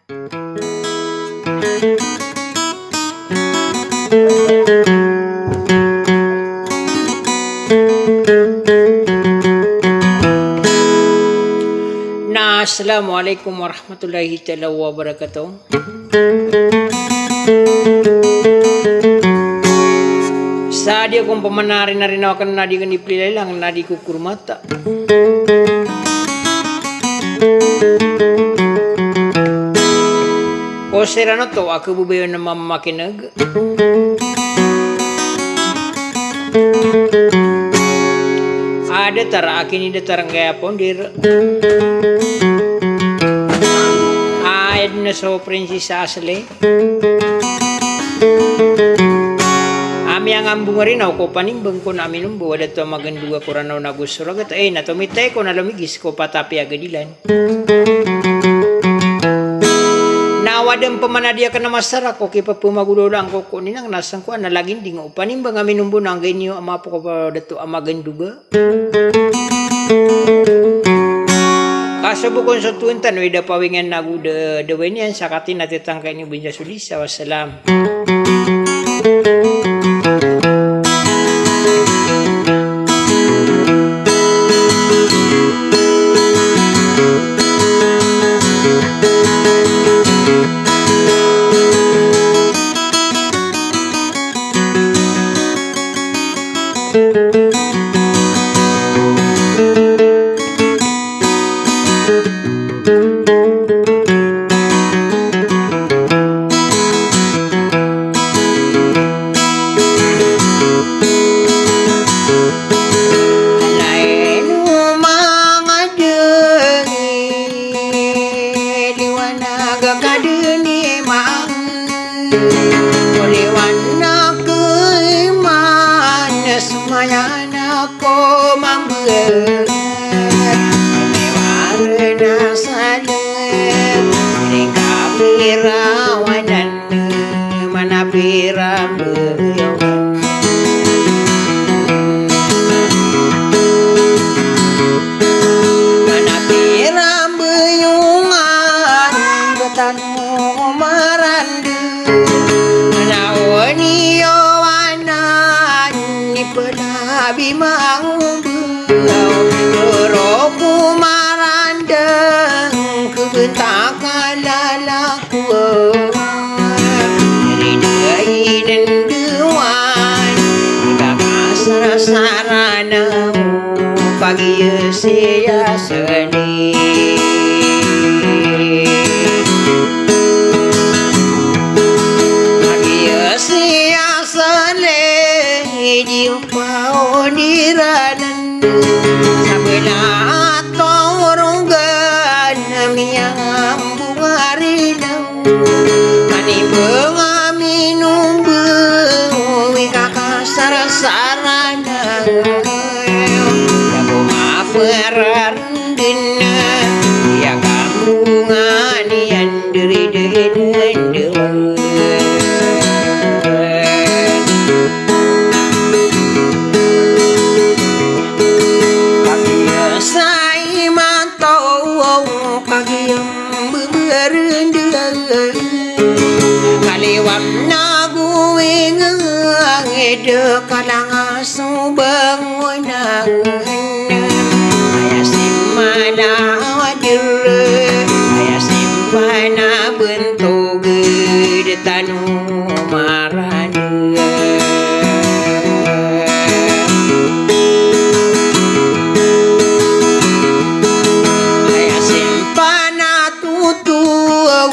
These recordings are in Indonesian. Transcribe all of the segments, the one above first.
Assalamualaikum warahmatullahi taala wabarakatuh. Sadia kung pamanari na rin ako kan nadi kan ipilay lang nadi kukur mata. O serano to aku bubayo na mamakinag. Ada tara akin ida tarang gaya pondir. Ayad na so Princess Ashley. Ami ang ambung rin ako panimbang ko namin numbo ada to maganduga ko ranaw na gusto ragat natumite ko nalamigis ko patapi agadilan. Nawadam pamanadia ka na masara ko kipa pumagulo lang ko kuninang nasang ko na laging ding upanimbang amin numbo nang ganyo ama po ko pa dato amaganduga. Kaso bukon sa tuwintan wida pawingan naguda dawen yan sakatin natitang kayo binja sulisa. Wassalam. Pagi sia seni pagi sia seni jumpa oniran sabelah toronggan miang bungarina mani bengaminum wika kasar-sarana perandina ya kambungan yang deri-deri pagi sai mantau pagi berendel kaliwam nagu ingang ede kalang asu bangunan mana wadir ayah simpana bentuk gede tanu marana ayah simpana tutu ulah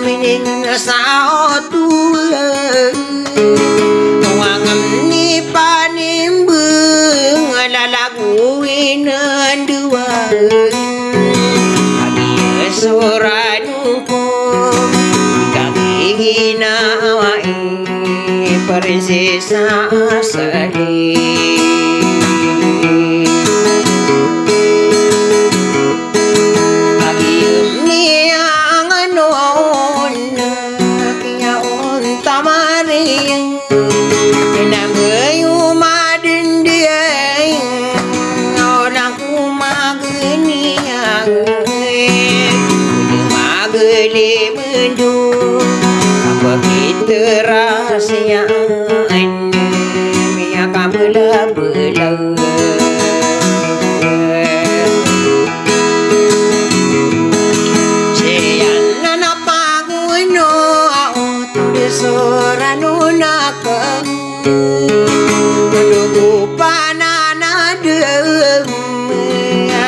mining saotu wangam ni panimbeng lalaguin dua adia soranuko kaki nawai prinsesa asli agium niang anon kia on tamaring nambayu madin dia orang ku mageni yang gele mendung apa kita rahasiaan Mia kabela-bela Seyana panguno tude sorano nakang Menunggu panana dem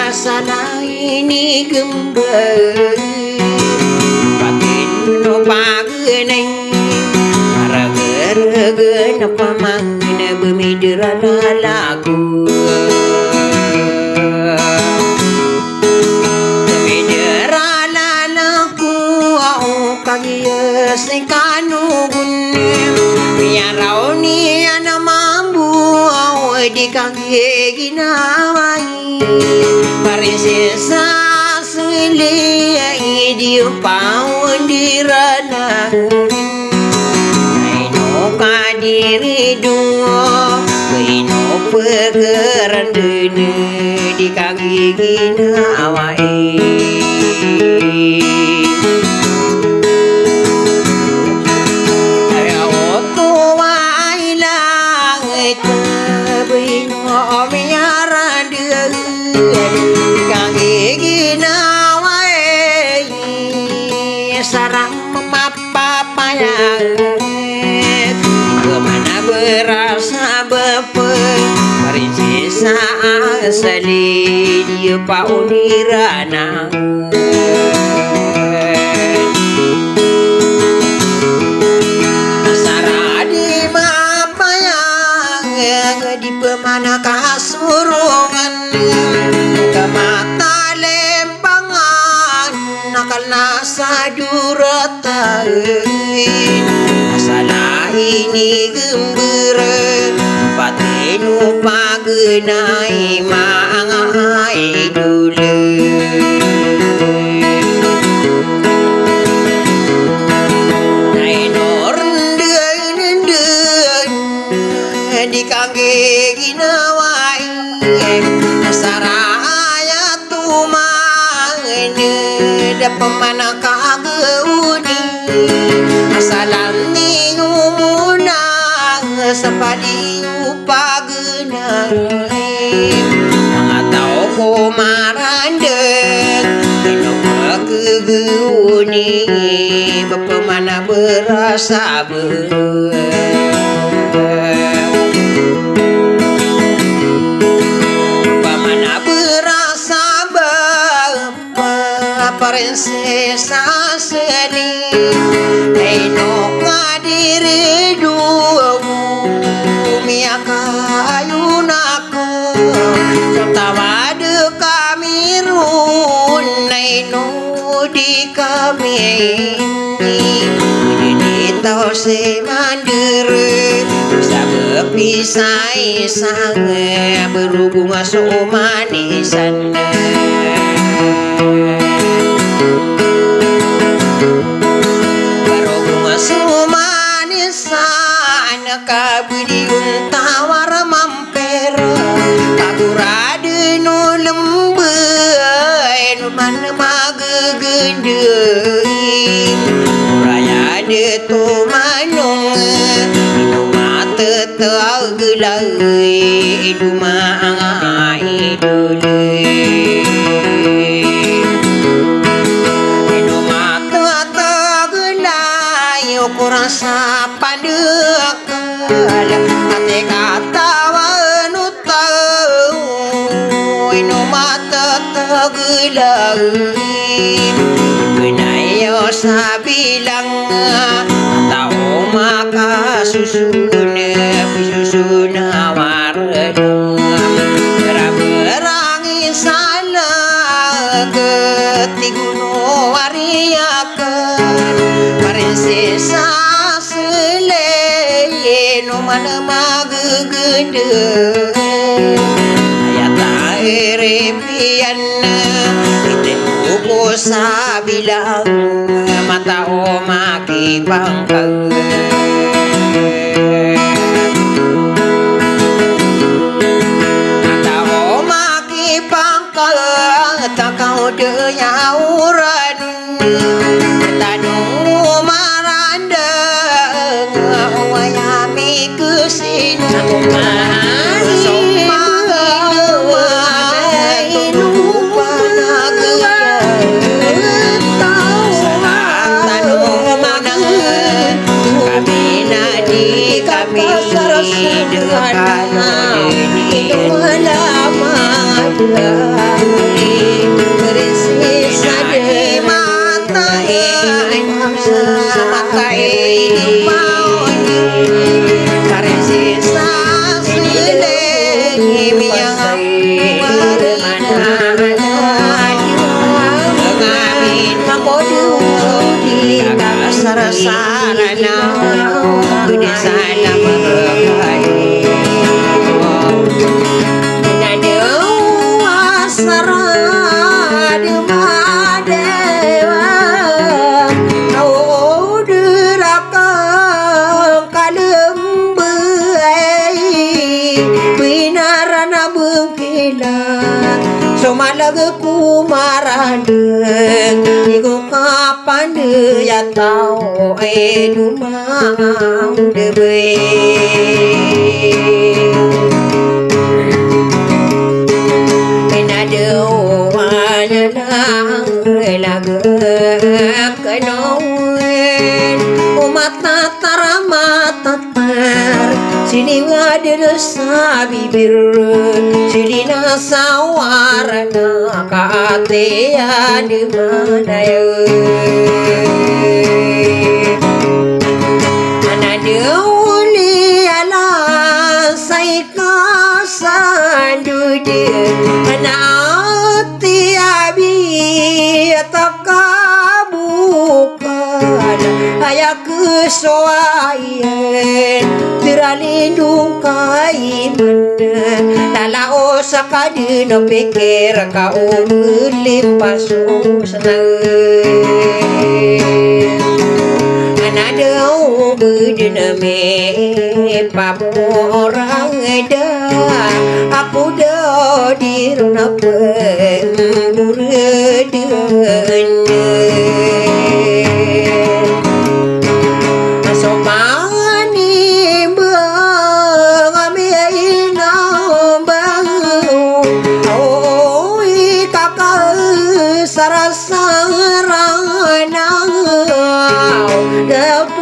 Asana ini gembar Patin no pageneng Maraga-raga napamangna Bemidrana lagu Bemidrana lagu Kagia sekanugun Miarau ni ana mambu Di kaki ginawai Parisesa sele Di upau dirana Aino kadiri dua Aino pegeran dene Di kaki ginawai Sarang memapapayang Kemana berasa bepeng Prinsesa asli Dia paunirana Saradi mapayang Di pemana kasurungan Kemata nakal nasa duratain Masalah ini gembira Patinu pagenai maangai dulu Nainor den di kangge ginawai Saraya pemana kageuni asalan ni umunang sapadi upagenai atau kumarandeng ino kegeuni bepemana berasa bepemana berasa Prinsesa seni Aino kadiri dua Mia kayunaka Tertawa de kamirun Aino di kami Ini tau semandere Bisa berpisah sangat Berhubungan somanisan Sumanisan kabdiun tawar mampir Kagurade no lembai no man magegendei Raya de to manung ino mata tagelai duma idule Kurasa padekal Ate katawan utau Ino mata tagelai Benayo sabilang Atau maka susun Susun awaredam Berangin salah Ketiguno wariakan Prinsesa sele no mana magegede ayata erepian ite uko sabilang mata o makibangkal mata o makibangkal takau de nyauran sarasarana gede sana berkali nadewa sarade madewa au derakang kalem binarana bengkilan somalaga kumarandeng igo kapan de ya tau dumang debe enadewana nang laga kenoen umat taramata sini wadir sabibir silina sawarana katea di mana ya anadeuli ala saika sandude anati abi takabukan ayak soaien teralindung kaiman lalao sa kadino pikir kau melipas senang anadau bediname pamorang eda aku do diruna pengurudan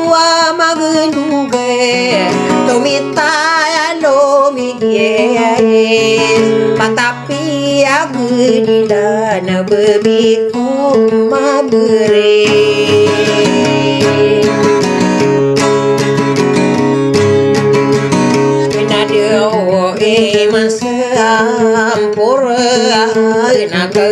tua magenduge tomita lo migye patapi agudila na bebi koma bere nadio masampura naga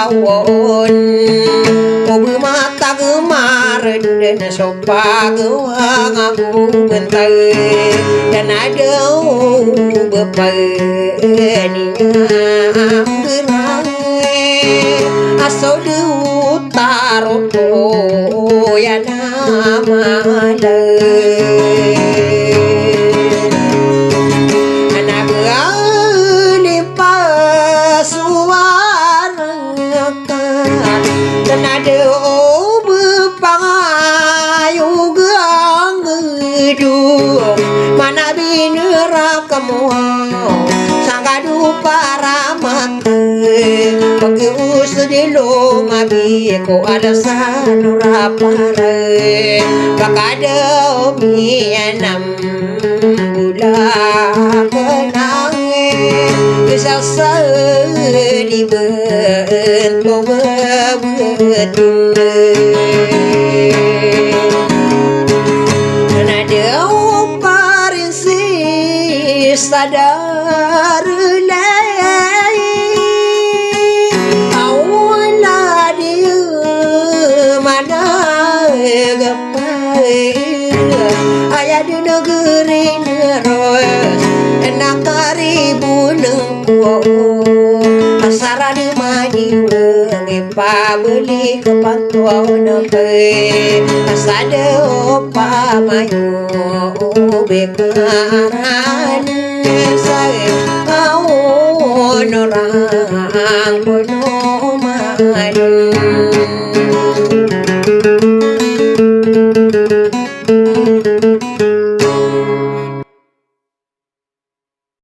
kawon obu mata gemaran dan sopa gewang aku bentar dan ada bepaninya berang asal di utara ya nama mana binera kamu sangadu para mate pagi usdilo mabi ko alasan rapare bakada mianam bulan kenang bisa di bentuk betul sadar lay awala dia mana gapai ayah di negeri neros enak karibu nengko asara di madi ngepa beli ke pantua nebe asade opa mayu bekaran orang kono madu